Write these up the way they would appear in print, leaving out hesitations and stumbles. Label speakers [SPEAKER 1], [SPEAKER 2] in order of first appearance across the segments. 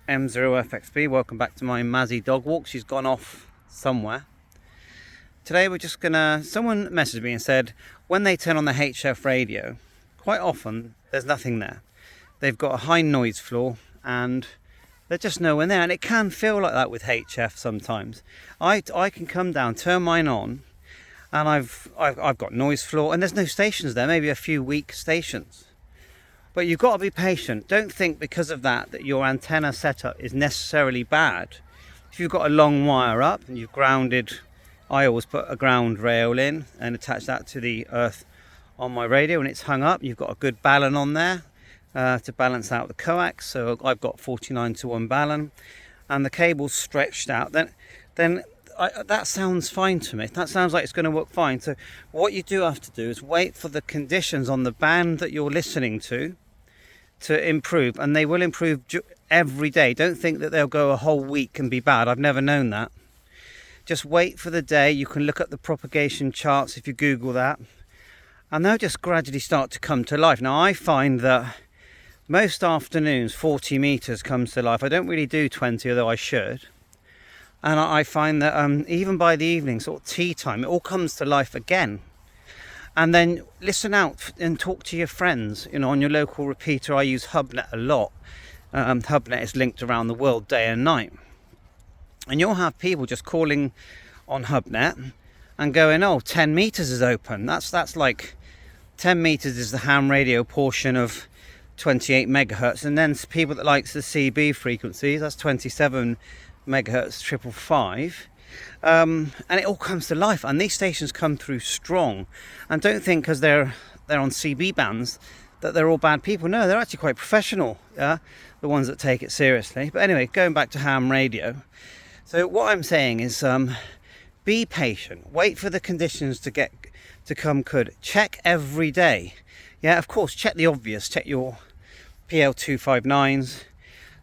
[SPEAKER 1] M0FXB, welcome back to my Mazzy dog walk. She's gone off somewhere. Today we're just gonna, someone messaged me and said when they turn on the HF radio, quite often there's nothing there. They've got a high noise floor and there's just no one there, and it can feel like that with HF sometimes. I can come down, turn mine on, and I've got noise floor and there's no stations there, maybe a few weak stations. But you've got to be patient. Don't think because of that your antenna setup is necessarily bad. If you've got a long wire up and you've grounded, I always put a ground rail in and attach that to the earth on my radio, and it's hung up. You've got a good balun on there to balance out the coax. So I've got 49:1 balun, and the cable's stretched out. Then that sounds fine to me. That sounds like it's going to work fine. So what you do have to do is wait for the conditions on the band that you're listening to improve, and they will improve every day. Don't think that they'll go a whole week and be bad. I've never known that. Just wait for the day. You can look at the propagation charts if you Google that, and they'll just gradually start to come to life. Now I find that most afternoons 40 meters comes to life. I don't really do 20, although I should. And I find that even by the evening, sort of tea time, it all comes to life again. And then listen out and talk to your friends, you know, on your local repeater. I use HubNet a lot. HubNet is linked around the world day and night. And you'll have people just calling on HubNet and going, oh, 10 meters is open. That's like 10 meters is the ham radio portion of 28 megahertz. And then people that likes the CB frequencies, that's 27 megahertz 555. And it all comes to life, and these stations come through strong. And don't think because they're on CB bands that they're all bad people. No, they're actually quite professional, yeah, the ones that take it seriously. But anyway, going back to ham radio, so what I'm saying is be patient, wait for the conditions to come good. Check every day, yeah, of course, check the obvious, check your PL259s,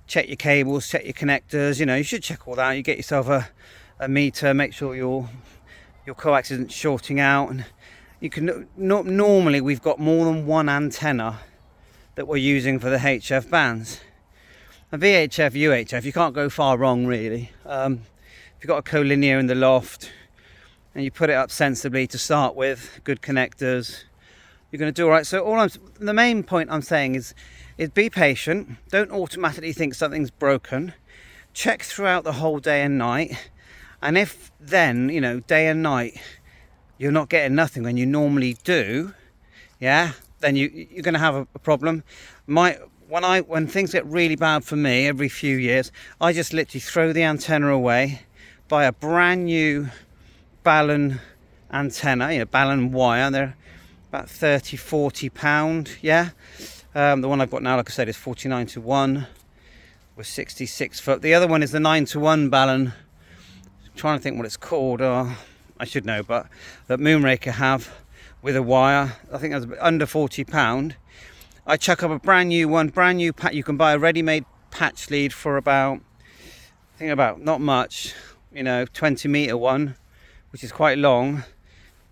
[SPEAKER 1] check your cables, check your connectors. You know, you should check all that. You get yourself a meter, make sure your coax isn't shorting out. And you can normally we've got more than one antenna that we're using for the HF bands. A VHF, UHF, you can't go far wrong really. If you've got a collinear in the loft and you put it up sensibly to start with, good connectors, you're going to do all right. So the main point I'm saying is be patient. Don't automatically think something's broken. Check throughout the whole day and night. And if then, you know, day and night, you're not getting nothing when you normally do, yeah, then you're going to have a problem. When things get really bad for me every few years, I just literally throw the antenna away, buy a brand new balun antenna, you know, balun wire. They're about 30-40 pound, yeah. The one I've got now, like I said, is 49:1 with 66 foot. The other one is the 9:1 balun. Trying to think what it's called. I should know, but that Moonraker have with a wire. I think that's under 40 pound. I chuck up a brand new one, brand new patch. You can buy a ready-made patch lead for about, I think about not much, you know, 20 meter one, which is quite long,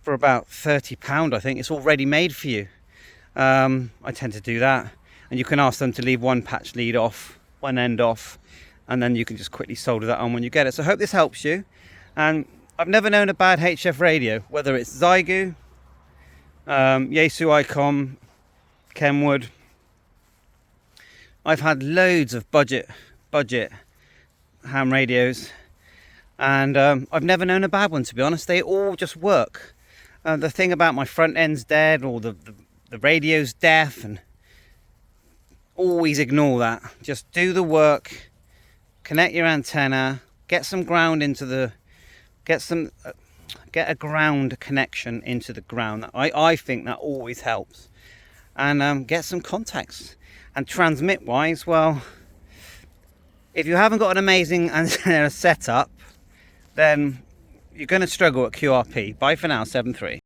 [SPEAKER 1] for about 30 pound. I think it's all ready made for you. I tend to do that, and you can ask them to leave one patch lead off, one end off, and then you can just quickly solder that on when you get it. So I hope this helps you. And I've never known a bad HF radio, whether it's Zygu, Yaesu ICOM, Kenwood. I've had loads of budget ham radios, and I've never known a bad one, to be honest. They all just work. The thing about my front end's dead, or the radio's deaf, and always ignore that. Just do the work. Connect your antenna, get some ground into the, get a ground connection into the ground. I think that always helps. And get some contacts. And transmit wise, well, if you haven't got an amazing antenna setup, then you're going to struggle at QRP. Bye for now, 7-3.